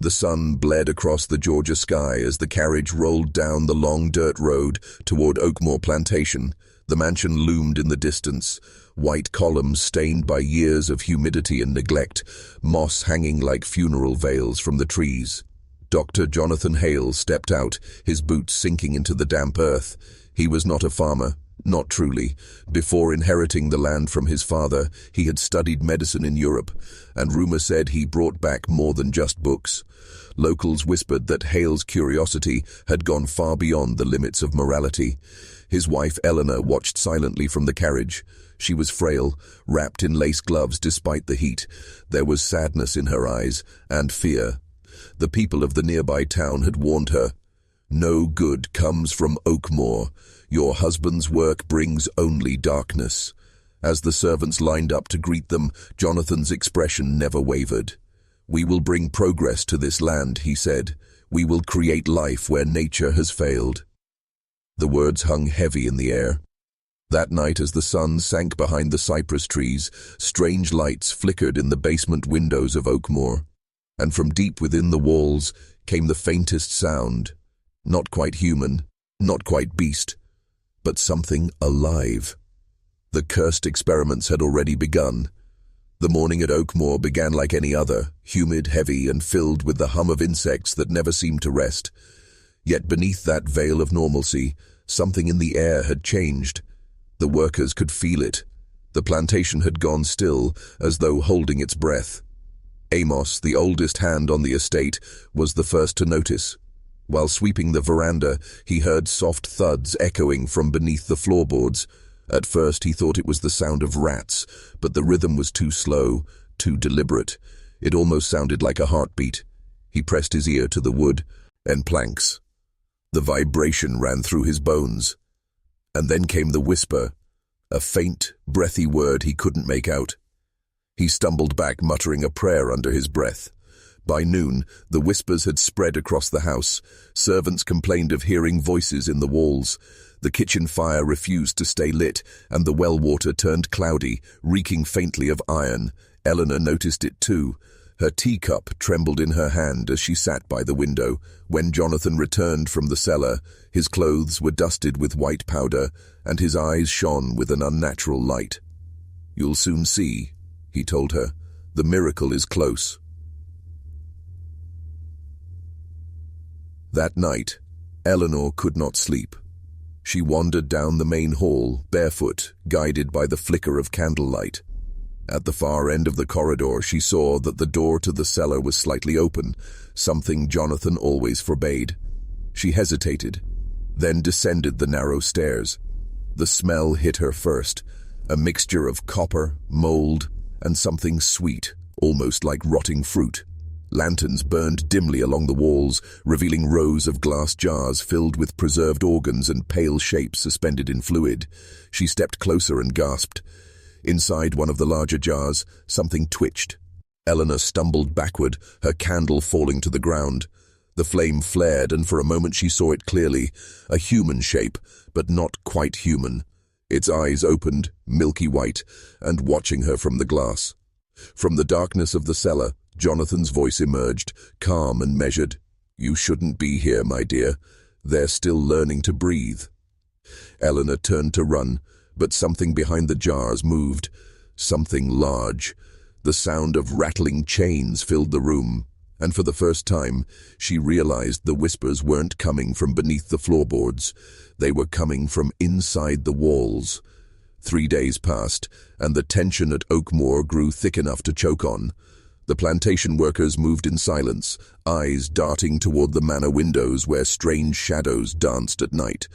The sun bled across the Georgia sky as the carriage rolled down the long dirt road toward Oakmoor Plantation. The mansion loomed in the distance, white columns stained by years of humidity and neglect, moss hanging like funeral veils from the trees. Dr. Jonathan Hale stepped out, his boots sinking into the damp earth. He was not a farmer, not truly. Before inheriting the land from his father, he had studied medicine in Europe, and rumor said he brought back more than just books. Locals whispered that Hale's curiosity had gone far beyond the limits of morality. His wife Eleanor watched silently from the carriage. She was frail, wrapped in lace gloves despite the heat. There was sadness in her eyes, and fear. The people of the nearby town had warned her. "No good comes from Oakmoor. Your husband's work brings only darkness." As the servants lined up to greet them, Jonathan's expression never wavered. "We will bring progress to this land," he said. "We will create life where nature has failed." The words hung heavy in the air. That night, as the sun sank behind the cypress trees, strange lights flickered in the basement windows of Oakmoor, and from deep within the walls came the faintest sound. Not quite human, not quite beast, but something alive. The cursed experiments had already begun. The morning at Oakmoor began like any other, humid, heavy, and filled with the hum of insects that never seemed to rest. Yet beneath that veil of normalcy, something in the air had changed. The workers could feel it. The plantation had gone still, as though holding its breath. Amos, the oldest hand on the estate, was the first to notice. While sweeping the veranda, he heard soft thuds echoing from beneath the floorboards. At first he thought it was the sound of rats, but the rhythm was too slow, too deliberate. It almost sounded like a heartbeat. He pressed his ear to the wood and planks. The vibration ran through his bones. And then came the whisper, a faint, breathy word he couldn't make out. He stumbled back, muttering a prayer under his breath. By noon, the whispers had spread across the house. Servants complained of hearing voices in the walls. The kitchen fire refused to stay lit, and the well water turned cloudy, reeking faintly of iron. Eleanor noticed it too. Her teacup trembled in her hand as she sat by the window. When Jonathan returned from the cellar, his clothes were dusted with white powder, and his eyes shone with an unnatural light. "You'll soon see," he told her. "The miracle is close." That night, Eleanor could not sleep. She wandered down the main hall, barefoot, guided by the flicker of candlelight. At the far end of the corridor, she saw that the door to the cellar was slightly open, something Jonathan always forbade. She hesitated, then descended the narrow stairs. The smell hit her first, a mixture of copper, mold, and something sweet, almost like rotting fruit. Lanterns burned dimly along the walls, revealing rows of glass jars filled with preserved organs and pale shapes suspended in fluid. She stepped closer and gasped. Inside one of the larger jars, something twitched. Eleanor stumbled backward, her candle falling to the ground. The flame flared, and for a moment she saw it clearly, a human shape, but not quite human. Its eyes opened, milky white, and watching her from the glass. From the darkness of the cellar, Jonathan's voice emerged, calm and measured. "You shouldn't be here, my dear. They're still learning to breathe." Eleanor turned to run, but something behind the jars moved, something large. The sound of rattling chains filled the room, and for the first time, she realized the whispers weren't coming from beneath the floorboards. They were coming from inside the walls. 3 days passed, and the tension at Oakmoor grew thick enough to choke on. The plantation workers moved in silence, eyes darting toward the manor windows where strange shadows danced at night.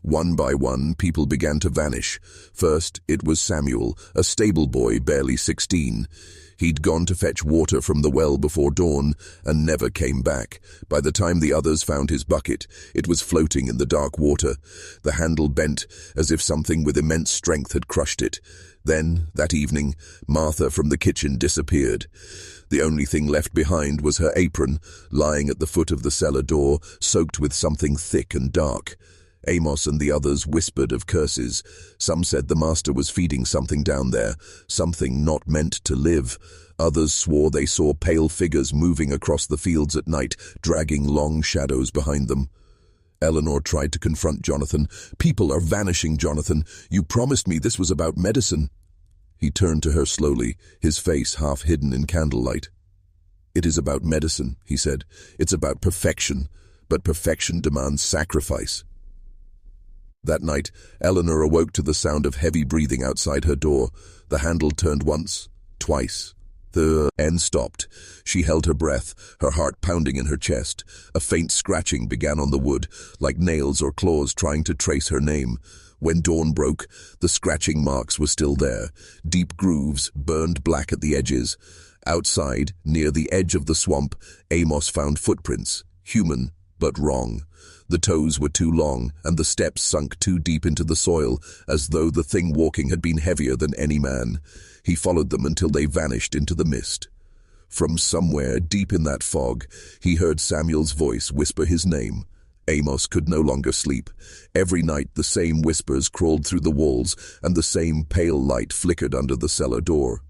One by one, people began to vanish. First, it was Samuel, a stable boy barely 16. He'd gone to fetch water from the well before dawn and never came back. By the time the others found his bucket, it was floating in the dark water. The handle bent, as if something with immense strength had crushed it. Then, that evening, Martha from the kitchen disappeared. The only thing left behind was her apron, lying at the foot of the cellar door, soaked with something thick and dark. Amos and the others whispered of curses. Some said the master was feeding something down there, something not meant to live. Others swore they saw pale figures moving across the fields at night, dragging long shadows behind them. Eleanor tried to confront Jonathan. "People are vanishing, Jonathan. You promised me this was about medicine." He turned to her slowly, his face half hidden in candlelight. "It is about medicine," he said. "It's about perfection, but perfection demands sacrifice." That night, Eleanor awoke to the sound of heavy breathing outside her door. The handle turned once, twice. The end stopped. She held her breath, her heart pounding in her chest. A faint scratching began on the wood, like nails or claws trying to trace her name. When dawn broke, the scratching marks were still there, deep grooves burned black at the edges. Outside, near the edge of the swamp, Amos found footprints, human, but wrong. The toes were too long, and the steps sunk too deep into the soil, as though the thing walking had been heavier than any man. He followed them until they vanished into the mist. From somewhere deep in that fog, he heard Samuel's voice whisper his name. Amos could no longer sleep. Every night the same whispers crawled through the walls, and the same pale light flickered under the cellar door.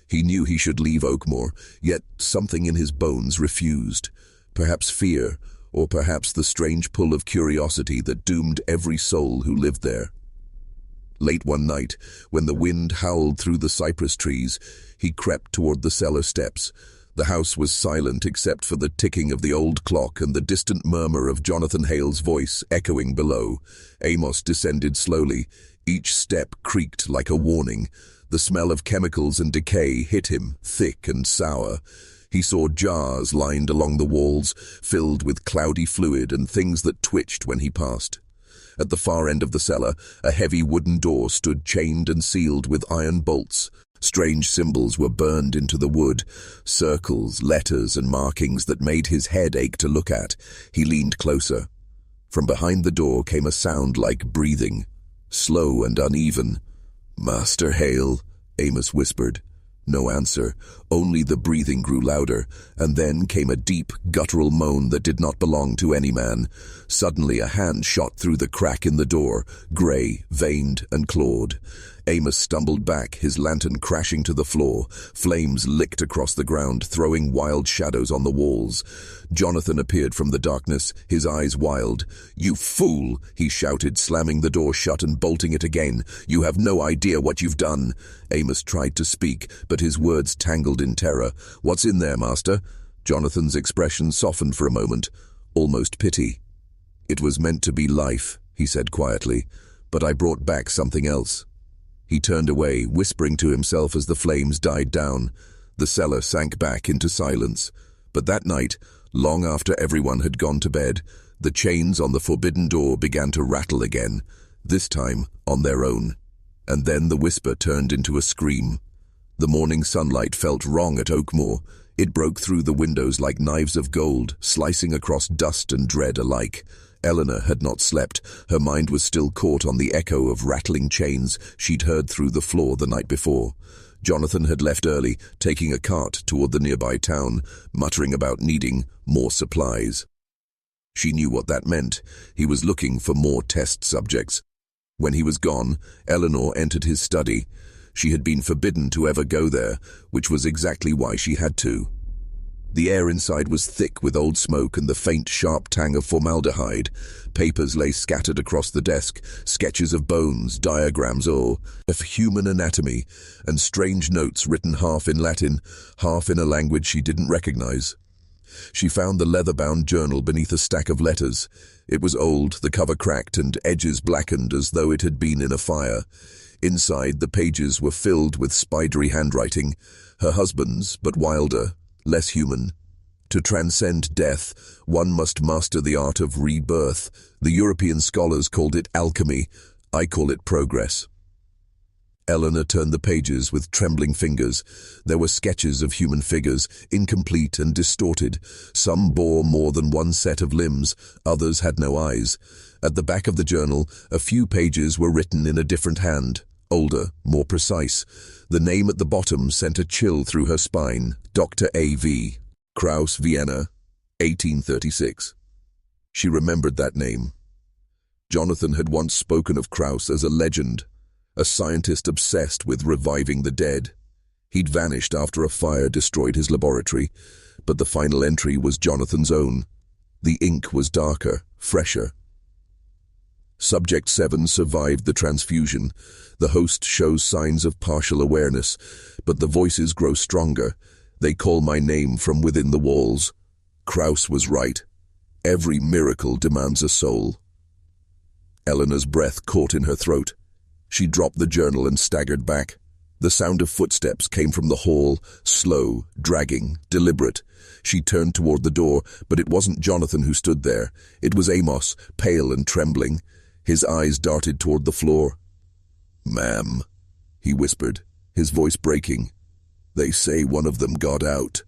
He knew he should leave Oakmoor, yet something in his bones refused. Perhaps fear, or perhaps the strange pull of curiosity that doomed every soul who lived there. Late one night, when the wind howled through the cypress trees, he crept toward the cellar steps. The house was silent except for the ticking of the old clock and the distant murmur of Jonathan Hale's voice echoing below. Amos descended slowly. Each step creaked like a warning. The smell of chemicals and decay hit him, thick and sour. He saw jars lined along the walls, filled with cloudy fluid and things that twitched when he passed. At the far end of the cellar, a heavy wooden door stood chained and sealed with iron bolts. Strange symbols were burned into the wood, circles, letters, and markings that made his head ache to look at. He leaned closer. From behind the door came a sound like breathing, slow and uneven. "Master Hale," Amos whispered. No answer, only the breathing grew louder, and then came a deep, guttural moan that did not belong to any man. Suddenly a hand shot through the crack in the door, grey, veined, and clawed. Amos stumbled back, his lantern crashing to the floor. Flames licked across the ground, throwing wild shadows on the walls. Jonathan appeared from the darkness, his eyes wild. "You fool!" he shouted, slamming the door shut and bolting it again. "You have no idea what you've done." Amos tried to speak, but his words tangled in terror. "What's in there, master?" Jonathan's expression softened for a moment, almost pity. "It was meant to be life," he said quietly, "but I brought back something else." He turned away, whispering to himself as the flames died down. The cellar sank back into silence. But that night, long after everyone had gone to bed, the chains on the forbidden door began to rattle again, this time on their own. And then the whisper turned into a scream. The morning sunlight felt wrong at Oakmoor. It broke through the windows like knives of gold, slicing across dust and dread alike. Eleanor had not slept. Her mind was still caught on the echo of rattling chains she'd heard through the floor the night before. Jonathan had left early, taking a cart toward the nearby town, muttering about needing more supplies. She knew what that meant. He was looking for more test subjects. When he was gone, Eleanor entered his study. She had been forbidden to ever go there, which was exactly why she had to. The air inside was thick with old smoke and the faint, sharp tang of formaldehyde. Papers lay scattered across the desk, sketches of bones, diagrams, of human anatomy, and strange notes written half in Latin, half in a language she didn't recognize. She found the leather-bound journal beneath a stack of letters. It was old, the cover cracked and edges blackened as though it had been in a fire. Inside, the pages were filled with spidery handwriting, her husband's, but wilder, less human. To transcend death, one must master the art of rebirth. The European scholars called it alchemy. I call it progress. Eleanor turned the pages with trembling fingers. There were sketches of human figures, incomplete and distorted. Some bore more than one set of limbs, others had no eyes. At the back of the journal, a few pages were written in a different hand, older, more precise. The name at the bottom sent a chill through her spine. Dr. A.V. Kraus, Vienna, 1836. She remembered that name. Jonathan had once spoken of Kraus as a legend, a scientist obsessed with reviving the dead. He'd vanished after a fire destroyed his laboratory, but the final entry was Jonathan's own. The ink was darker, fresher. Subject 7 survived the transfusion. The host shows signs of partial awareness, but the voices grow stronger. They call my name from within the walls. Kraus was right. Every miracle demands a soul. Eleanor's breath caught in her throat. She dropped the journal and staggered back. The sound of footsteps came from the hall, slow, dragging, deliberate. She turned toward the door, but it wasn't Jonathan who stood there. It was Amos, pale and trembling. His eyes darted toward the floor. "Ma'am," he whispered, his voice breaking. "They say one of them got out."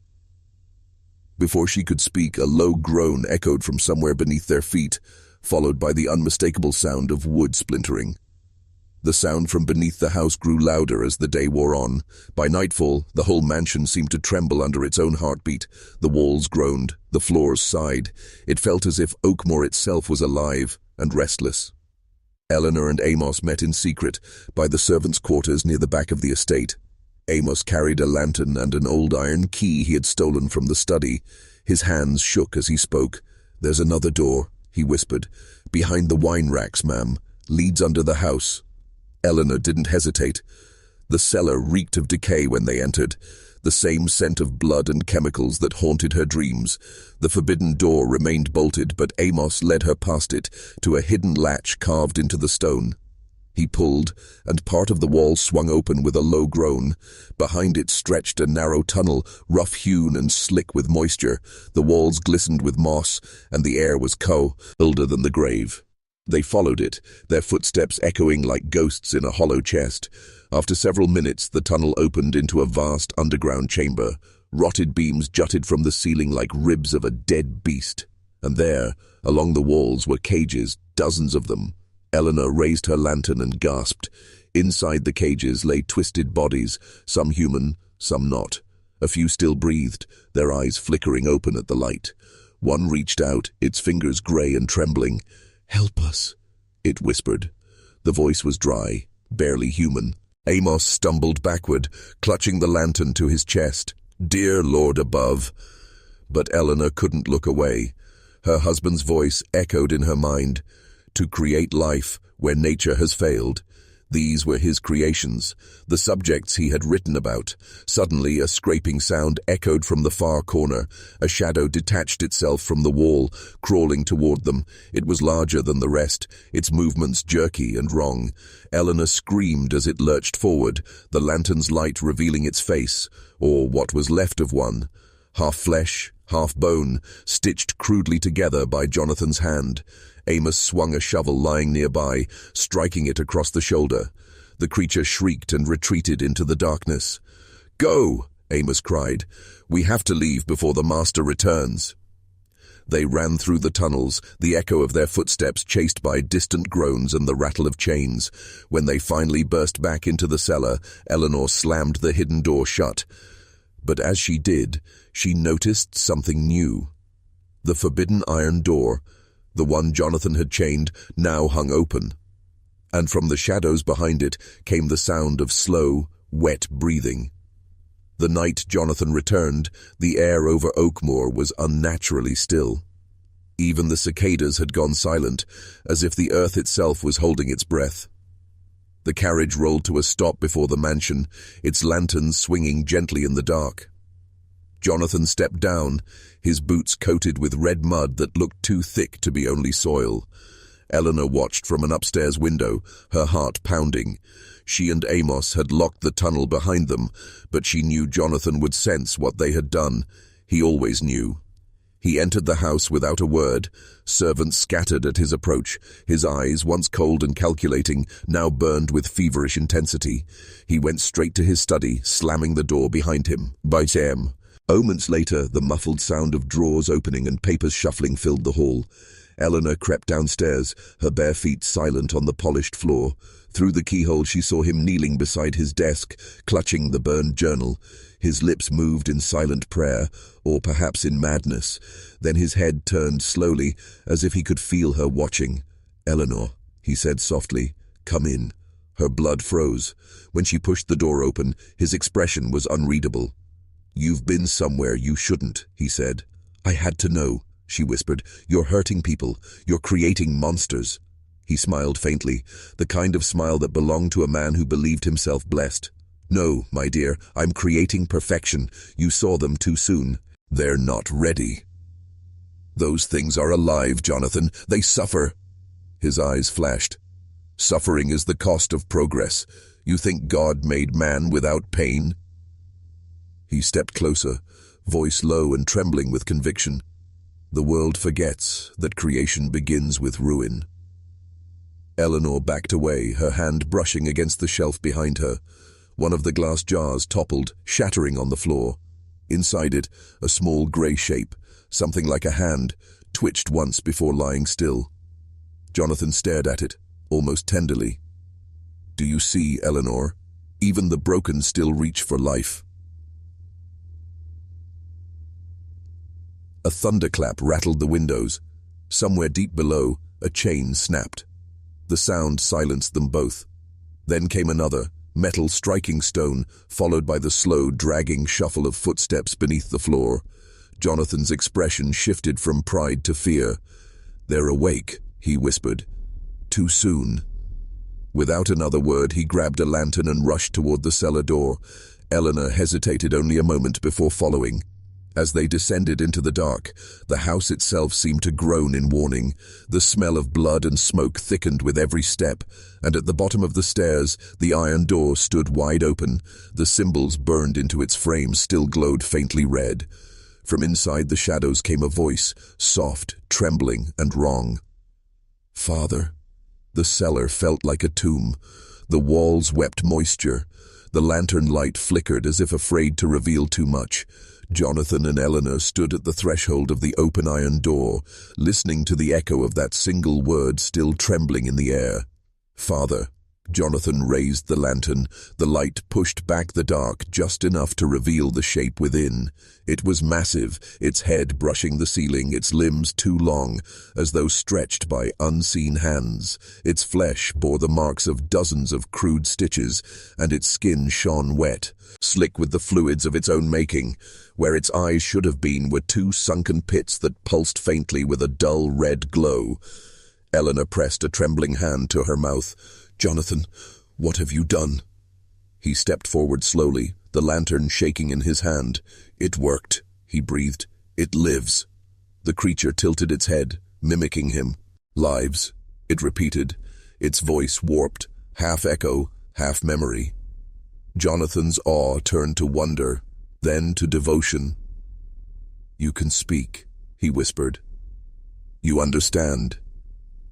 Before she could speak, a low groan echoed from somewhere beneath their feet, followed by the unmistakable sound of wood splintering. The sound from beneath the house grew louder as the day wore on. By nightfall, the whole mansion seemed to tremble under its own heartbeat. The walls groaned, the floors sighed. It felt as if Oakmore itself was alive and restless. Eleanor and Amos met in secret by the servants' quarters near the back of the estate. Amos carried a lantern and an old iron key he had stolen from the study. His hands shook as he spoke. "There's another door," he whispered. "Behind the wine racks, ma'am. Leads under the house." Eleanor didn't hesitate. The cellar reeked of decay when they entered, the same scent of blood and chemicals that haunted her dreams. The forbidden door remained bolted, but Amos led her past it to a hidden latch carved into the stone. He pulled, and part of the wall swung open with a low groan. Behind it stretched a narrow tunnel, rough-hewn and slick with moisture. The walls glistened with moss, and the air was colder than the grave. They followed it, their footsteps echoing like ghosts in a hollow chest. After several minutes, the tunnel opened into a vast underground chamber. Rotted beams jutted from the ceiling like ribs of a dead beast. And there, along the walls, were cages, dozens of them. Eleanor raised her lantern and gasped. Inside the cages lay twisted bodies, some human, some not. A few still breathed, their eyes flickering open at the light. One reached out, its fingers grey and trembling. "Help us," it whispered. The voice was dry, barely human. Amos stumbled backward, clutching the lantern to his chest. "Dear Lord above." But Eleanor couldn't look away. Her husband's voice echoed in her mind. To create life where nature has failed. These were his creations, the subjects he had written about. Suddenly, a scraping sound echoed from the far corner. A shadow detached itself from the wall, crawling toward them. It was larger than the rest, its movements jerky and wrong. Eleanor screamed as it lurched forward, the lantern's light revealing its face, or what was left of one. Half flesh, half bone, stitched crudely together by Jonathan's hand. Amos swung a shovel lying nearby, striking it across the shoulder. The creature shrieked and retreated into the darkness. "Go!" Amos cried. "We have to leave before the master returns." They ran through the tunnels, the echo of their footsteps chased by distant groans and the rattle of chains. When they finally burst back into the cellar, Eleanor slammed the hidden door shut. But as she did, she noticed something new. The forbidden iron door, the one Jonathan had chained, now hung open. And from the shadows behind it came the sound of slow, wet breathing. The night Jonathan returned, the air over Oakmore was unnaturally still. Even the cicadas had gone silent, as if the earth itself was holding its breath. The carriage rolled to a stop before the mansion, its lanterns swinging gently in the dark. Jonathan stepped down, his boots coated with red mud that looked too thick to be only soil. Eleanor watched from an upstairs window, her heart pounding. She and Amos had locked the tunnel behind them, but she knew Jonathan would sense what they had done. He always knew. He entered the house without a word. Servants scattered at his approach. His eyes, once cold and calculating, now burned with feverish intensity. He went straight to his study, slamming the door behind him. By Sam. Moments later, the muffled sound of drawers opening and papers shuffling filled the hall. Eleanor crept downstairs, her bare feet silent on the polished floor. Through the keyhole she saw him kneeling beside his desk, clutching the burned journal. His lips moved in silent prayer, or perhaps in madness. Then his head turned slowly, as if he could feel her watching. "Eleanor," he said softly, "come in. Her blood froze. When she pushed the door open, his expression was unreadable. "You've been somewhere you shouldn't," he said. "I had to know," she whispered. "You're hurting people. You're creating monsters." He smiled faintly, the kind of smile that belonged to a man who believed himself blessed. "No, my dear, I'm creating perfection. You saw them too soon. They're not ready." "Those things are alive, Jonathan. They suffer." His eyes flashed. "Suffering is the cost of progress. You think God made man without pain?" He stepped closer, voice low and trembling with conviction. "The world forgets that creation begins with ruin." Eleanor backed away, her hand brushing against the shelf behind her. One of the glass jars toppled, shattering on the floor. Inside it, a small grey shape, something like a hand, twitched once before lying still. Jonathan stared at it, almost tenderly. "Do you see, Eleanor? Even the broken still reach for life." A thunderclap rattled the windows. Somewhere deep below, a chain snapped. The sound silenced them both. Then came another, metal striking stone, followed by the slow, dragging shuffle of footsteps beneath the floor. Jonathan's expression shifted from pride to fear. "They're awake," he whispered. "Too soon." Without another word, he grabbed a lantern and rushed toward the cellar door. Eleanor hesitated only a moment before following. As they descended into the dark, the house itself seemed to groan in warning. The smell of blood and smoke thickened with every step, and at the bottom of the stairs, the iron door stood wide open. The symbols burned into its frame still glowed faintly red. From inside the shadows came a voice, soft, trembling, and wrong. "Father." The cellar felt like a tomb. The walls wept moisture. The lantern light flickered as if afraid to reveal too much. Jonathan and Eleanor stood at the threshold of the open iron door, listening to the echo of that single word still trembling in the air. "Father." Jonathan raised the lantern. The light pushed back the dark just enough to reveal the shape within. It was massive, its head brushing the ceiling, its limbs too long, as though stretched by unseen hands. Its flesh bore the marks of dozens of crude stitches, and its skin shone wet, slick with the fluids of its own making. Where its eyes should have been were two sunken pits that pulsed faintly with a dull red glow. Eleanor pressed a trembling hand to her mouth. "Jonathan, what have you done?" He stepped forward slowly, the lantern shaking in his hand. "It worked," he breathed. "It lives." The creature tilted its head, mimicking him. "Lives," it repeated, its voice warped, half echo, half memory. Jonathan's awe turned to wonder, then to devotion. "You can speak," he whispered. "You understand.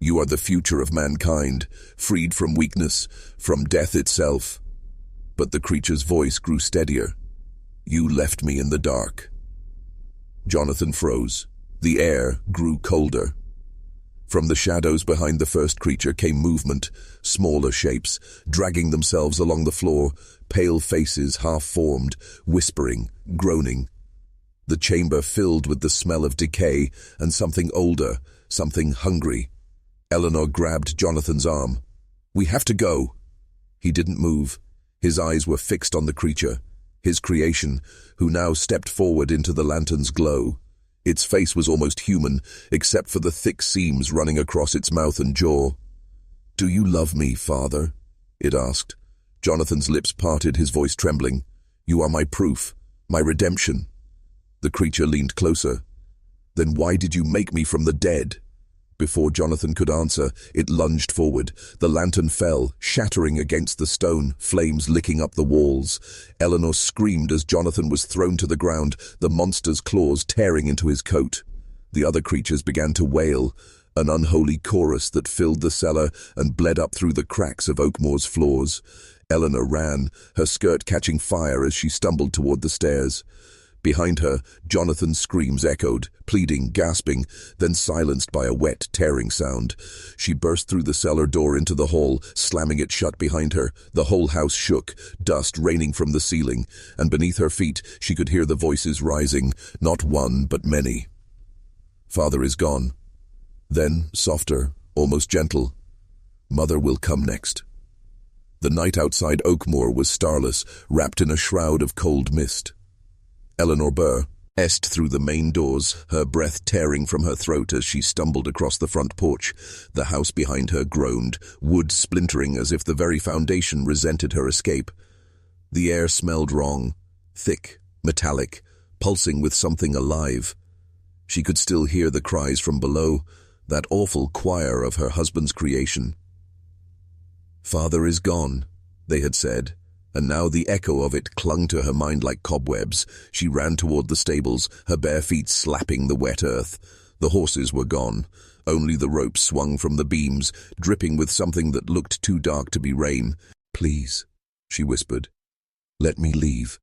You are the future of mankind, freed from weakness, from death itself." But the creature's voice grew steadier. "You left me in the dark." Jonathan froze. The air grew colder. From the shadows behind the first creature came movement, smaller shapes, dragging themselves along the floor, pale faces half-formed, whispering, groaning. The chamber filled with the smell of decay and something older, something hungry. Eleanor grabbed Jonathan's arm. "We have to go." He didn't move. His eyes were fixed on the creature, his creation, who now stepped forward into the lantern's glow. Its face was almost human, except for the thick seams running across its mouth and jaw. "Do you love me, Father?" it asked. Jonathan's lips parted, his voice trembling. "You are my proof, my redemption." The creature leaned closer. "Then why did you make me from the dead?" Before Jonathan could answer, it lunged forward. The lantern fell, shattering against the stone, flames licking up the walls. Eleanor screamed as Jonathan was thrown to the ground, the monster's claws tearing into his coat. The other creatures began to wail, an unholy chorus that filled the cellar and bled up through the cracks of Oakmoor's floors. Eleanor ran, her skirt catching fire as she stumbled toward the stairs. Behind her, Jonathan's screams echoed, pleading, gasping, then silenced by a wet, tearing sound. She burst through the cellar door into the hall, slamming it shut behind her. The whole house shook, dust raining from the ceiling, and beneath her feet she could hear the voices rising, not one but many. "Father is gone." Then, softer, almost gentle, "Mother will come next." The night outside Oakmoor was starless, wrapped in a shroud of cold mist. Eleanor Burr escaped through the main doors, her breath tearing from her throat as she stumbled across the front porch. The house behind her groaned, wood splintering as if the very foundation resented her escape. The air smelled wrong, thick, metallic, pulsing with something alive. She could still hear the cries from below, that awful choir of her husband's creation. "Father is gone," they had said, and now the echo of it clung to her mind like cobwebs. She ran toward the stables, her bare feet slapping the wet earth. The horses were gone. Only the ropes swung from the beams, dripping with something that looked too dark to be rain. "Please," she whispered, "let me leave."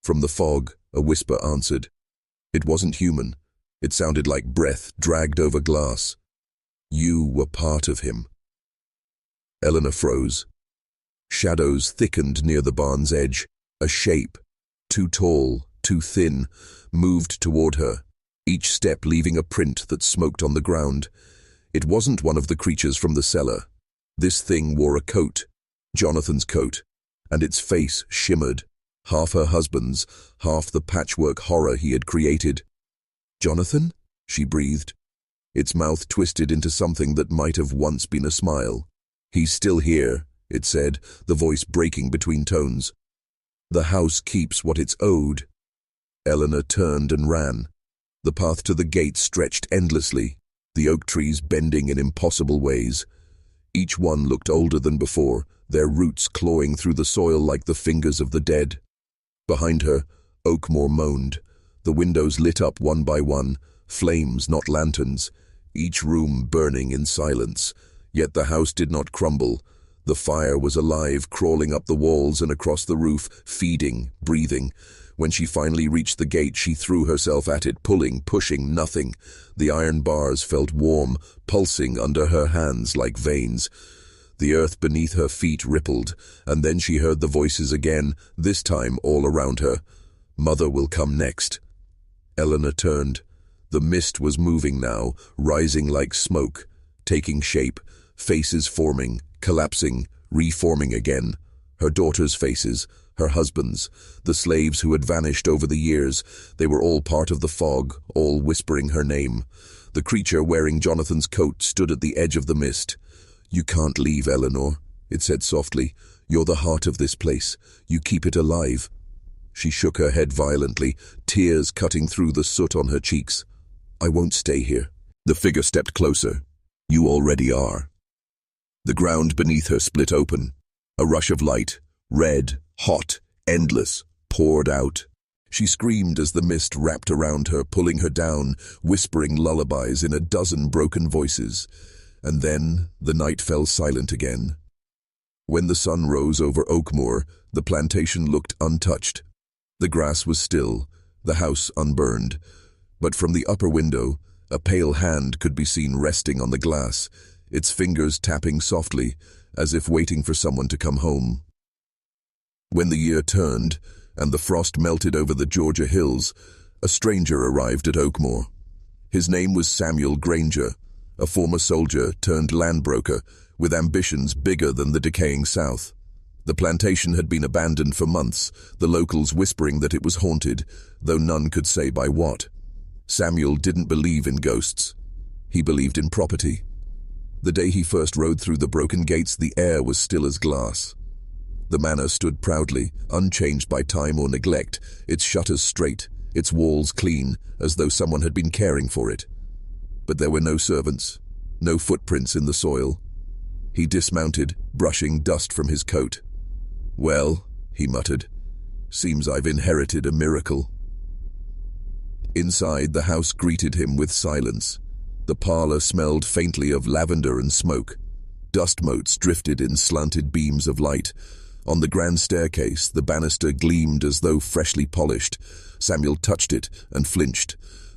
From the fog, a whisper answered. It wasn't human. It sounded like breath dragged over glass. "You were part of him." Eleanor froze. Shadows thickened near the barn's edge. A shape, too tall, too thin, moved toward her, each step leaving a print that smoked on the ground. It wasn't one of the creatures from the cellar. This thing wore a coat, Jonathan's coat, and its face shimmered, half her husband's, half the patchwork horror he had created. "Jonathan?" she breathed. Its mouth twisted into something that might have once been a smile. "He's still here," it said, the voice breaking between tones. "The house keeps what it's owed." Eleanor turned and ran. The path to the gate stretched endlessly, the oak trees bending in impossible ways. Each one looked older than before, their roots clawing through the soil like the fingers of the dead. Behind her, Oakmoor moaned. The windows lit up one by one, flames, not lanterns, each room burning in silence. Yet the house did not crumble. The fire was alive, crawling up the walls and across the roof, feeding, breathing. When she finally reached the gate, she threw herself at it, pulling, pushing, nothing. The iron bars felt warm, pulsing under her hands like veins. The earth beneath her feet rippled, and then she heard the voices again, this time all around her. "Mother will come next." Eleanor turned. The mist was moving now, rising like smoke, taking shape, faces forming, collapsing, reforming again. Her daughters' faces, her husband's, the slaves who had vanished over the years, they were all part of the fog, all whispering her name. The creature wearing Jonathan's coat stood at the edge of the mist. "You can't leave, Eleanor," it said softly. "You're the heart of this place. You keep it alive." She shook her head violently, tears cutting through the soot on her cheeks. "I won't stay here." The figure stepped closer. "You already are." The ground beneath her split open. A rush of light, red, hot, endless, poured out. She screamed as the mist wrapped around her, pulling her down, whispering lullabies in a dozen broken voices. And then the night fell silent again. When the sun rose over Oakmoor, the plantation looked untouched. The grass was still, the house unburned. But from the upper window, a pale hand could be seen resting on the glass, its fingers tapping softly, as if waiting for someone to come home. When the year turned, and the frost melted over the Georgia hills, a stranger arrived at Oakmoor. His name was Samuel Granger, a former soldier turned land broker, with ambitions bigger than the decaying South. The plantation had been abandoned for months, the locals whispering that it was haunted, though none could say by what. Samuel didn't believe in ghosts. He believed in property. The day he first rode through the broken gates, the air was still as glass. The manor stood proudly, unchanged by time or neglect, its shutters straight, its walls clean, as though someone had been caring for it. But there were no servants, no footprints in the soil. He dismounted, brushing dust from his coat. "Well," he muttered, "seems I've inherited a miracle." Inside, the house greeted him with silence. The parlor smelled faintly of lavender and smoke. Dust motes drifted in slanted beams of light. On the grand staircase, the banister gleamed as though freshly polished. Samuel touched it and flinched.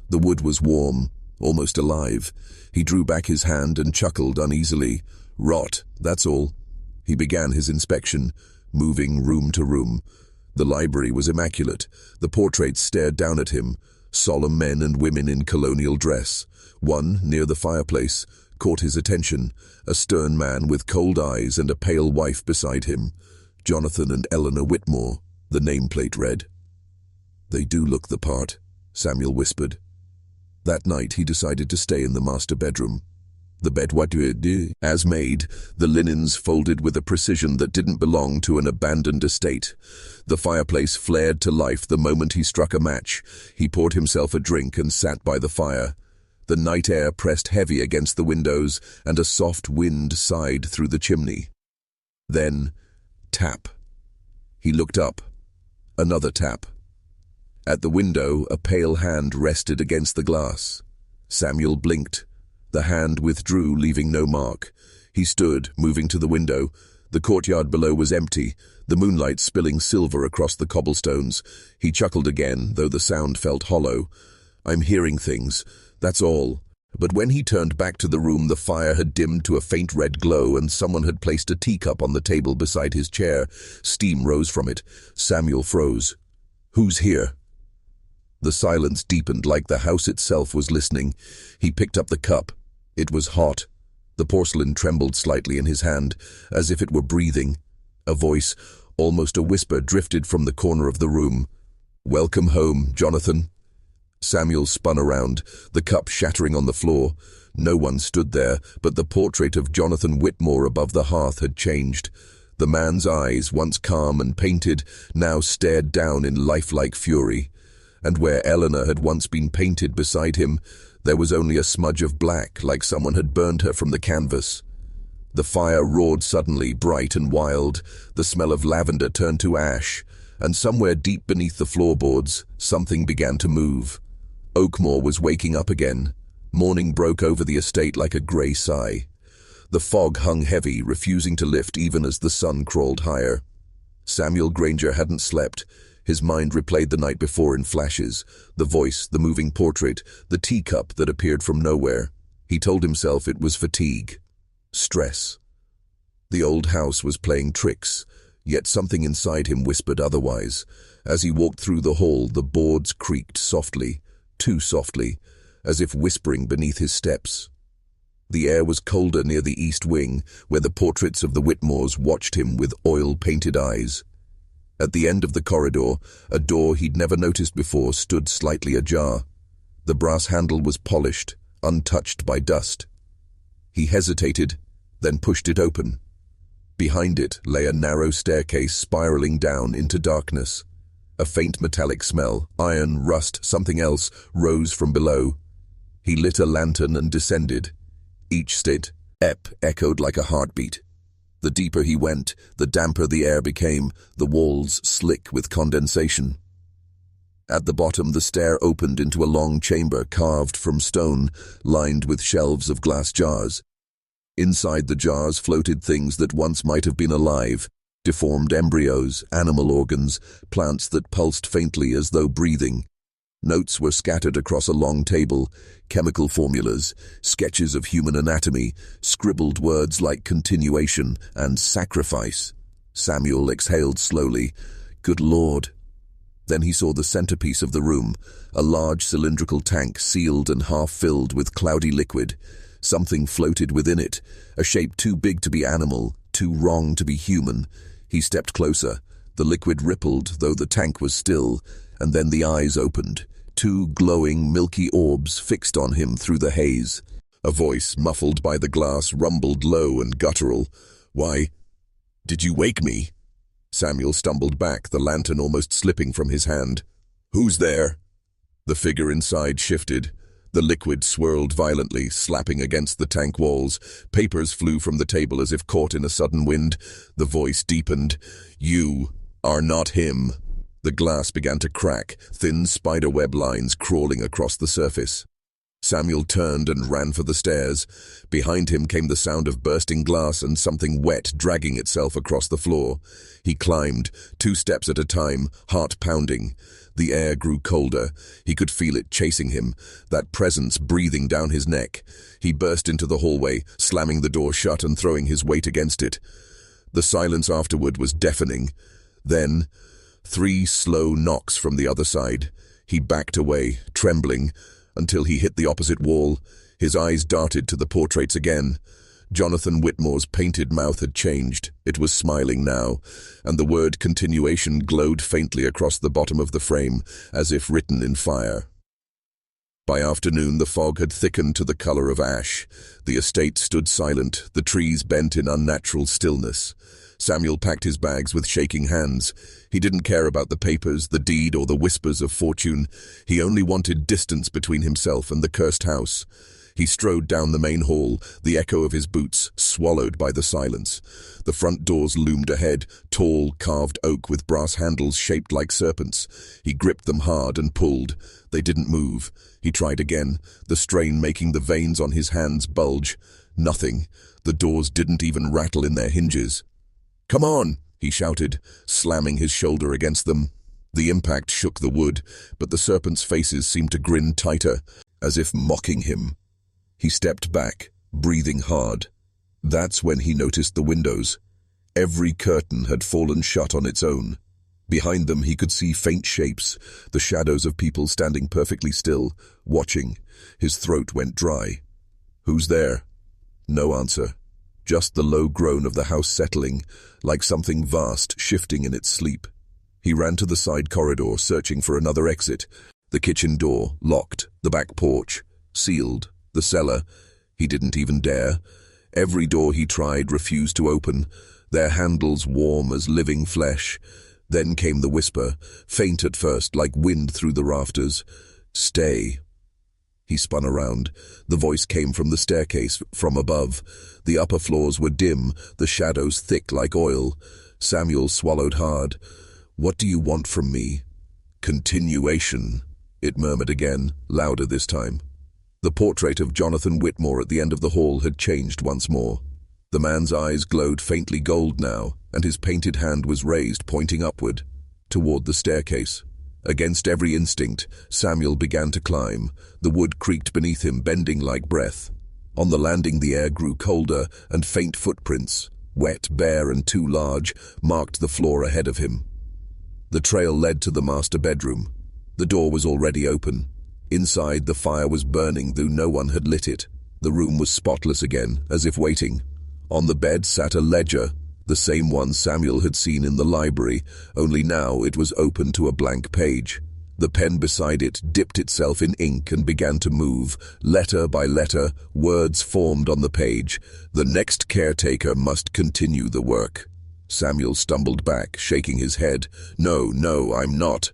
The wood was warm, almost alive. He drew back his hand and chuckled uneasily. "Rot, that's all." He began his inspection, moving room to room. The library was immaculate. The portraits stared down at him, solemn men and women in colonial dress. One, near the fireplace, caught his attention, a stern man with cold eyes and a pale wife beside him. Jonathan and Eleanor Whitmore, the nameplate read. "They do look the part," Samuel whispered. That night he decided to stay in the master bedroom. The bed as made, the linens folded with a precision that didn't belong to an abandoned estate. The fireplace flared to life the moment he struck a match. He poured himself a drink and sat by the fire. The night air pressed heavy against the windows, and a soft wind sighed through the chimney. Then, tap. He looked up. Another tap. At the window, a pale hand rested against the glass. Samuel blinked. The hand withdrew, leaving no mark. He stood, moving to the window. The courtyard below was empty, the moonlight spilling silver across the cobblestones. He chuckled again, though the sound felt hollow. "I'm hearing things, that's all." But when he turned back to the room, the fire had dimmed to a faint red glow, and someone had placed a teacup on the table beside his chair. Steam rose from it. Samuel froze. "Who's here?" The silence deepened, like the house itself was listening. He picked up the cup. It was hot. The porcelain trembled slightly in his hand, as if it were breathing. A voice, almost a whisper, drifted from the corner of the room. "Welcome home, Jonathan." Samuel spun around, the cup shattering on the floor. No one stood there, but the portrait of Jonathan Whitmore above the hearth had changed. The man's eyes, once calm and painted, now stared down in lifelike fury. And where Eleanor had once been painted beside him, there was only a smudge of black, like someone had burned her from the canvas. The fire roared suddenly, bright and wild. The smell of lavender turned to ash, and somewhere deep beneath the floorboards, something began to move. Oakmore was waking up again. Morning broke over the estate like a grey sigh. The fog hung heavy, refusing to lift even as the sun crawled higher. Samuel Granger hadn't slept. His mind replayed the night before in flashes. The voice, the moving portrait, the teacup that appeared from nowhere. He told himself it was fatigue. Stress. The old house was playing tricks, yet something inside him whispered otherwise. As he walked through the hall, the boards creaked softly, too softly, as if whispering beneath his steps. The air was colder near the east wing, where the portraits of the Whitmores watched him with oil-painted eyes. At the end of the corridor, a door he'd never noticed before stood slightly ajar. The brass handle was polished, untouched by dust. He hesitated, then pushed it open. Behind it lay a narrow staircase spiraling down into darkness. A faint metallic smell, iron, rust, something else, rose from below. He lit a lantern and descended. Each step echoed like a heartbeat. The deeper he went, the damper the air became, the walls slick with condensation. At the bottom, the stair opened into a long chamber carved from stone, lined with shelves of glass jars. Inside the jars floated things that once might have been alive, deformed embryos, animal organs, plants that pulsed faintly as though breathing. Notes were scattered across a long table, chemical formulas, sketches of human anatomy, scribbled words like continuation and sacrifice. Samuel exhaled slowly. Good Lord. Then he saw the centerpiece of the room, a large cylindrical tank sealed and half-filled with cloudy liquid. Something floated within it, a shape too big to be animal, too wrong to be human. He stepped closer. The liquid rippled, though the tank was still, and then the eyes opened. Two glowing, milky orbs fixed on him through the haze. A voice, muffled by the glass, rumbled low and guttural. "Why, did you wake me?" Samuel stumbled back, the lantern almost slipping from his hand. "Who's there?" The figure inside shifted. The liquid swirled violently, slapping against the tank walls. Papers flew from the table as if caught in a sudden wind. The voice deepened. "You are not him." The glass began to crack, thin spiderweb lines crawling across the surface. Samuel turned and ran for the stairs. Behind him came the sound of bursting glass and something wet dragging itself across the floor. He climbed, 2 steps at a time, heart pounding. The air grew colder. He could feel it chasing him, that presence breathing down his neck. He burst into the hallway, slamming the door shut and throwing his weight against it. The silence afterward was deafening. Then, 3 slow knocks from the other side. He backed away, trembling. until he hit the opposite wall. His eyes darted to the portraits again. Jonathan Whitmore's painted mouth had changed. It was smiling now, and the word continuation glowed faintly across the bottom of the frame, as if written in fire. By afternoon, the fog had thickened to the color of ash. The estate stood silent, the trees bent in unnatural stillness. Samuel packed his bags with shaking hands. He didn't care about the papers, the deed, or the whispers of fortune. He only wanted distance between himself and the cursed house. He strode down the main hall, the echo of his boots swallowed by the silence. The front doors loomed ahead, tall, carved oak with brass handles shaped like serpents. He gripped them hard and pulled. They didn't move. He tried again, the strain making the veins on his hands bulge. Nothing. The doors didn't even rattle in their hinges. "Come on!" he shouted, slamming his shoulder against them. The impact shook the wood, but the serpents' faces seemed to grin tighter, as if mocking him. He stepped back, breathing hard. That's when he noticed the windows. Every curtain had fallen shut on its own. Behind them he could see faint shapes, the shadows of people standing perfectly still, watching. His throat went dry. "Who's there?" No answer. Just the low groan of the house settling, like something vast shifting in its sleep. He ran to the side corridor, searching for another exit. The kitchen door, locked. The back porch, sealed. The cellar, he didn't even dare. Every door he tried refused to open, their handles warm as living flesh. Then came the whisper, faint at first, like wind through the rafters. "Stay." He spun around. The voice came from the staircase, from above. The upper floors were dim, the shadows thick like oil. Samuel swallowed hard. "What do you want from me?" "Continuation," it murmured again, louder this time. The portrait of Jonathan Whitmore at the end of the hall had changed once more. The man's eyes glowed faintly gold now, and his painted hand was raised, pointing upward, toward the staircase. Against every instinct, Samuel began to climb. The wood creaked beneath him, bending like breath. On the landing the air grew colder, and faint footprints, wet, bare, and too large, marked the floor ahead of him. The trail led to the master bedroom. The door was already open. Inside, the fire was burning, though no one had lit it. The room was spotless again, as if waiting. On the bed sat a ledger, the same one Samuel had seen in the library, only now it was open to a blank page. The pen beside it dipped itself in ink and began to move. Letter by letter, words formed on the page. "The next caretaker must continue the work." Samuel stumbled back, shaking his head. No, I'm not."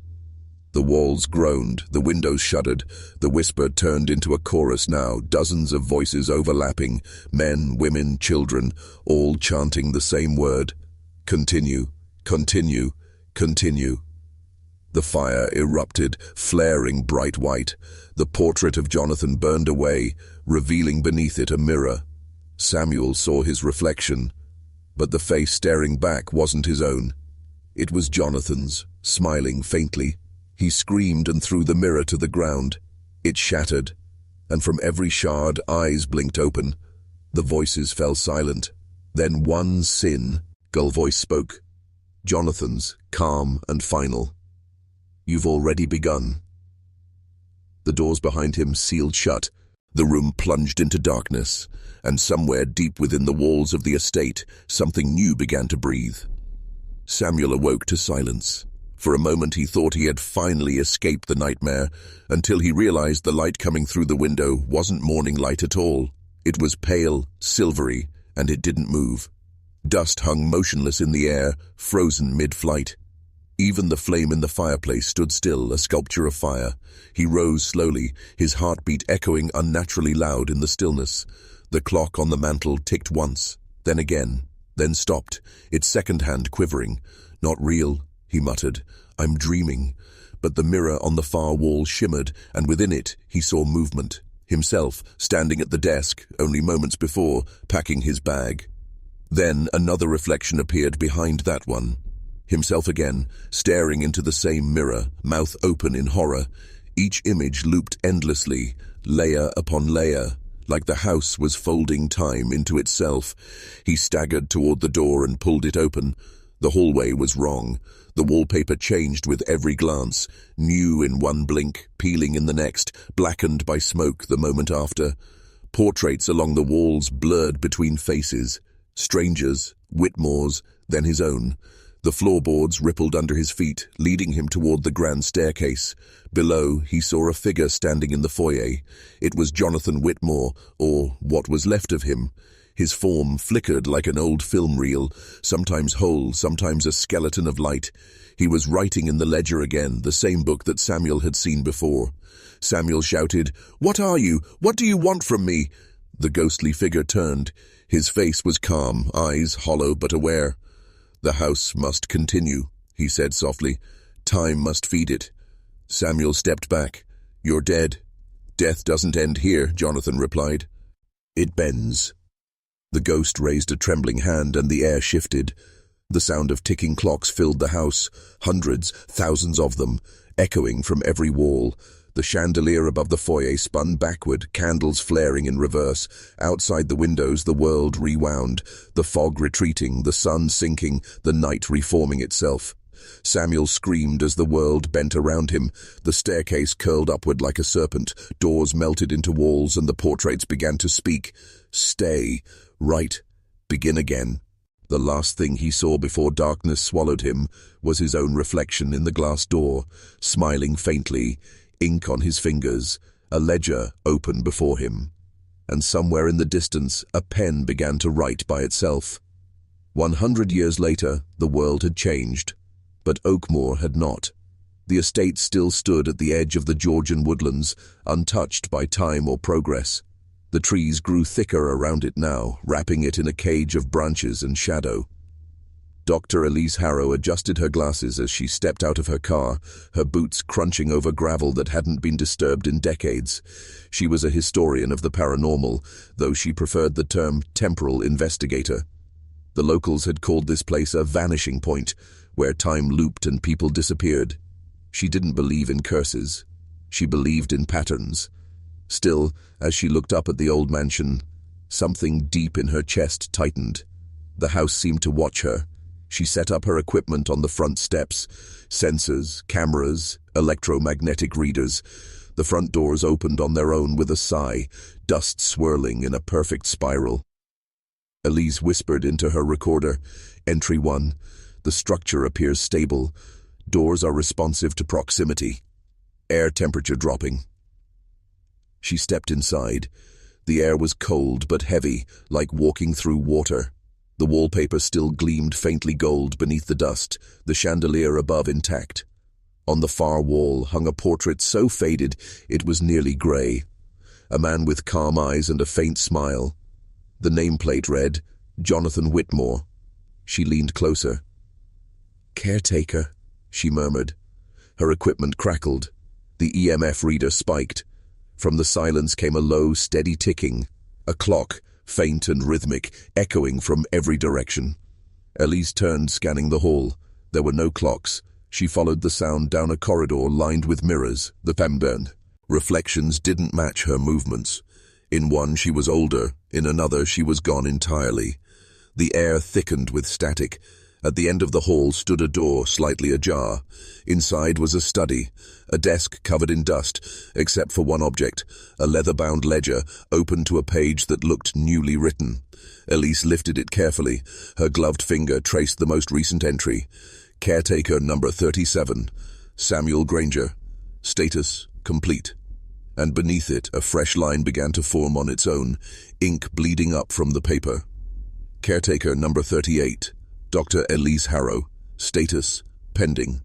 The walls groaned, the windows shuddered. The whisper turned into a chorus now, dozens of voices overlapping, men, women, children, all chanting the same word. "Continue, continue, continue." The fire erupted, flaring bright white. The portrait of Jonathan burned away, revealing beneath it a mirror. Samuel saw his reflection, but the face staring back wasn't his own. It was Jonathan's, smiling faintly. He screamed and threw the mirror to the ground. It shattered, and from every shard eyes blinked open. The voices fell silent. Then one gull voice spoke. Jonathan's, calm and final. "You've already begun." The doors behind him sealed shut. The room plunged into darkness, and somewhere deep within the walls of the estate, something new began to breathe. Samuel awoke to silence. For a moment he thought he had finally escaped the nightmare, until he realized the light coming through the window wasn't morning light at all. It was pale, silvery, and it didn't move. Dust hung motionless in the air, frozen mid-flight. Even the flame in the fireplace stood still, a sculpture of fire. He rose slowly, his heartbeat echoing unnaturally loud in the stillness. The clock on the mantel ticked once, then again, then stopped, its second hand quivering. "Not real," he muttered. "I'm dreaming." But the mirror on the far wall shimmered, and within it he saw movement. Himself, standing at the desk, only moments before, packing his bag. Then another reflection appeared behind that one. Himself again, staring into the same mirror, mouth open in horror. Each image looped endlessly, layer upon layer, like the house was folding time into itself. He staggered toward the door and pulled it open. The hallway was wrong. The wallpaper changed with every glance, new in one blink, peeling in the next, blackened by smoke the moment after. Portraits along the walls blurred between faces, strangers, Whitmore's, then his own. The floorboards rippled under his feet, leading him toward the grand staircase. Below, he saw a figure standing in the foyer. It was Jonathan Whitmore, or what was left of him. His form flickered like an old film reel, sometimes whole, sometimes a skeleton of light. He was writing in the ledger again, the same book that Samuel had seen before. Samuel shouted, "What are you? What do you want from me?" The ghostly figure turned. His face was calm, eyes hollow but aware. "The house must continue," he said softly. "Time must feed it." Samuel stepped back. "You're dead." "Death doesn't end here," Jonathan replied. "It bends." The ghost raised a trembling hand and the air shifted. The sound of ticking clocks filled the house, hundreds, thousands of them, echoing from every wall. The chandelier above the foyer spun backward, candles flaring in reverse. Outside the windows, the world rewound, the fog retreating, the sun sinking, the night reforming itself. Samuel screamed as the world bent around him. The staircase curled upward like a serpent, doors melted into walls, and the portraits began to speak. Stay, write, begin again. The last thing he saw before darkness swallowed him was his own reflection in the glass door, smiling faintly, ink on his fingers, a ledger open before him. And somewhere in the distance, a pen began to write by itself. 100 years later, the world had changed, but Oakmoor had not. The estate still stood at the edge of the Georgian woodlands, untouched by time or progress. The trees grew thicker around it now, wrapping it in a cage of branches and shadow. Dr. Elise Harrow adjusted her glasses as she stepped out of her car, her boots crunching over gravel that hadn't been disturbed in decades. She was a historian of the paranormal, though she preferred the term temporal investigator. The locals had called this place a vanishing point, where time looped and people disappeared. She didn't believe in curses. She believed in patterns. Still, as she looked up at the old mansion, something deep in her chest tightened. The house seemed to watch her. She set up her equipment on the front steps, sensors, cameras, electromagnetic readers. The front doors opened on their own with a sigh, dust swirling in a perfect spiral. Elise whispered into her recorder, "Entry 1. The structure appears stable. Doors are responsive to proximity. Air temperature dropping." She stepped inside. The air was cold but heavy, like walking through water. The wallpaper still gleamed faintly gold beneath the dust, the chandelier above intact. On the far wall hung a portrait so faded it was nearly grey. A man with calm eyes and a faint smile. The nameplate read, "Jonathan Whitmore." She leaned closer. "Caretaker," she murmured. Her equipment crackled. The EMF reader spiked. From the silence came a low, steady ticking. A clock, faint and rhythmic, echoing from every direction. Elise turned, scanning the hall. There were no clocks. She followed the sound down a corridor lined with mirrors, the pembern. Reflections didn't match her movements. In one she was older, in another she was gone entirely. The air thickened with static. At the end of the hall stood a door, slightly ajar. Inside was a study, a desk covered in dust, except for one object, a leather-bound ledger, open to a page that looked newly written. Elise lifted it carefully. Her gloved finger traced the most recent entry. Caretaker number 37, Samuel Granger. Status, complete. And beneath it, a fresh line began to form on its own, ink bleeding up from the paper. Caretaker number 38, Dr. Elise Harrow. Status, pending.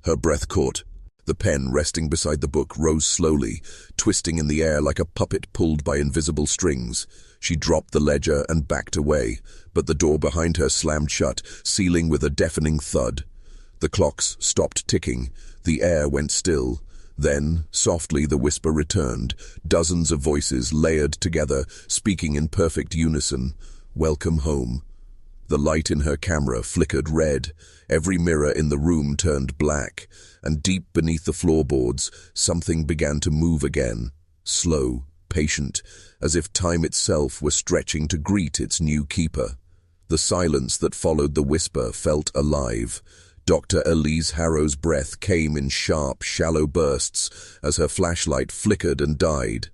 Her breath caught. The pen resting beside the book rose slowly, twisting in the air like a puppet pulled by invisible strings. She dropped the ledger and backed away, but the door behind her slammed shut, sealing with a deafening thud. The clocks stopped ticking. The air went still. Then, softly, the whisper returned, dozens of voices layered together, speaking in perfect unison. "Welcome home." The light in her camera flickered red. Every mirror in the room turned black, and deep beneath the floorboards, something began to move again, slow, patient, as if time itself were stretching to greet its new keeper. The silence that followed the whisper felt alive. Dr. Elise Harrow's breath came in sharp, shallow bursts as her flashlight flickered and died.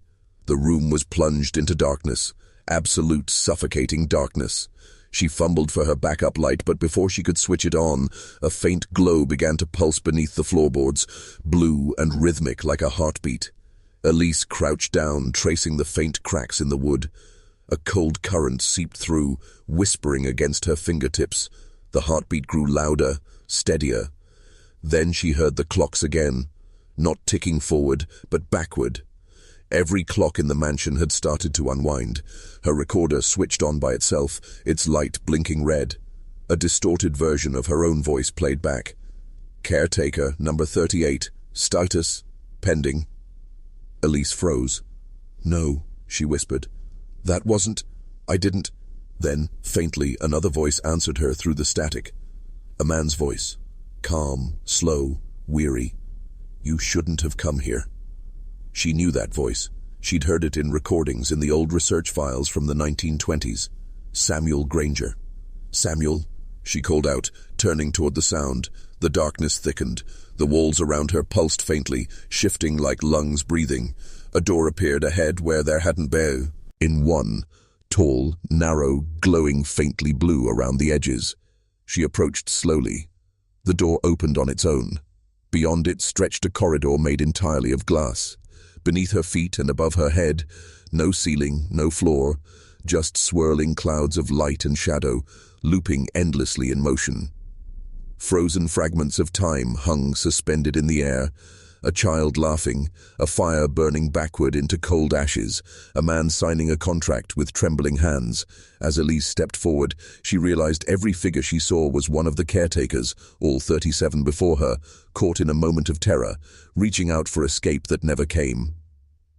The room was plunged into darkness, absolute suffocating darkness. She fumbled for her backup light, but before she could switch it on, a faint glow began to pulse beneath the floorboards, blue and rhythmic like a heartbeat. Elise crouched down, tracing the faint cracks in the wood. A cold current seeped through, whispering against her fingertips. The heartbeat grew louder, steadier. Then she heard the clocks again, not ticking forward, but backward. Every clock in the mansion had started to unwind. Her recorder switched on by itself, its light blinking red. A distorted version of her own voice played back. Caretaker, number 38, status, pending. Elise froze. "No," she whispered. "That wasn't... I didn't..." Then, faintly, another voice answered her through the static. A man's voice. Calm, slow, weary. "You shouldn't have come here." She knew that voice. She'd heard it in recordings in the old research files from the 1920s. Samuel Granger. "Samuel," she called out, turning toward the sound. The darkness thickened. The walls around her pulsed faintly, shifting like lungs breathing. A door appeared ahead where there hadn't been. In one, tall, narrow, glowing faintly blue around the edges. She approached slowly. The door opened on its own. Beyond it stretched a corridor made entirely of glass. Beneath her feet and above her head, no ceiling, no floor, just swirling clouds of light and shadow, looping endlessly in motion. Frozen fragments of time hung suspended in the air, a child laughing, a fire burning backward into cold ashes, a man signing a contract with trembling hands. As Elise stepped forward, she realized every figure she saw was one of the caretakers, all 37 before her, caught in a moment of terror, reaching out for escape that never came.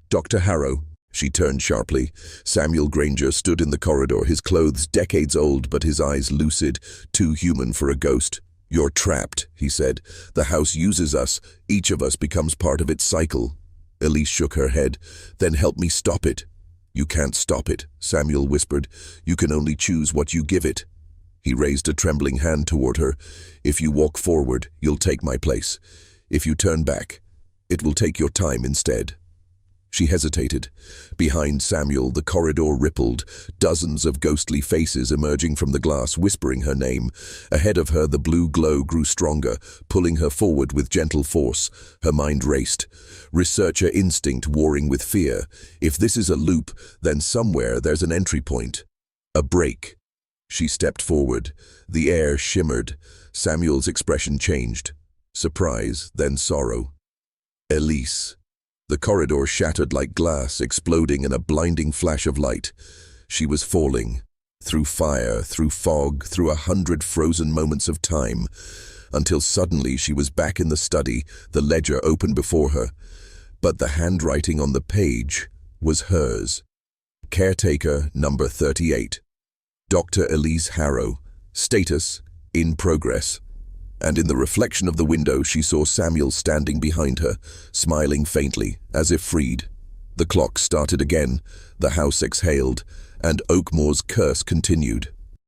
"Dr. Harrow," she turned sharply. Samuel Granger stood in the corridor, his clothes decades old but his eyes lucid, too human for a ghost. "You're trapped," he said. "The house uses us. Each of us becomes part of its cycle." Elise shook her head. "Then help me stop it." "You can't stop it," Samuel whispered. "You can only choose what you give it." He raised a trembling hand toward her. "If you walk forward, you'll take my place. If you turn back, it will take your time instead." She hesitated. Behind Samuel, the corridor rippled, dozens of ghostly faces emerging from the glass, whispering her name. Ahead of her, the blue glow grew stronger, pulling her forward with gentle force. Her mind raced. Researcher instinct warring with fear. If this is a loop, then somewhere there's an entry point. A break. She stepped forward. The air shimmered. Samuel's expression changed. Surprise, then sorrow. "Elise." The corridor shattered like glass, exploding in a blinding flash of light. She was falling. Through fire, through fog, through 100 frozen moments of time. Until suddenly she was back in the study, the ledger open before her. But the handwriting on the page was hers. Caretaker number 38. Dr. Elise Harrow. Status, in progress. And in the reflection of the window she saw Samuel standing behind her, smiling faintly, as if freed. The clock started again, the house exhaled, and Oakmore's curse continued.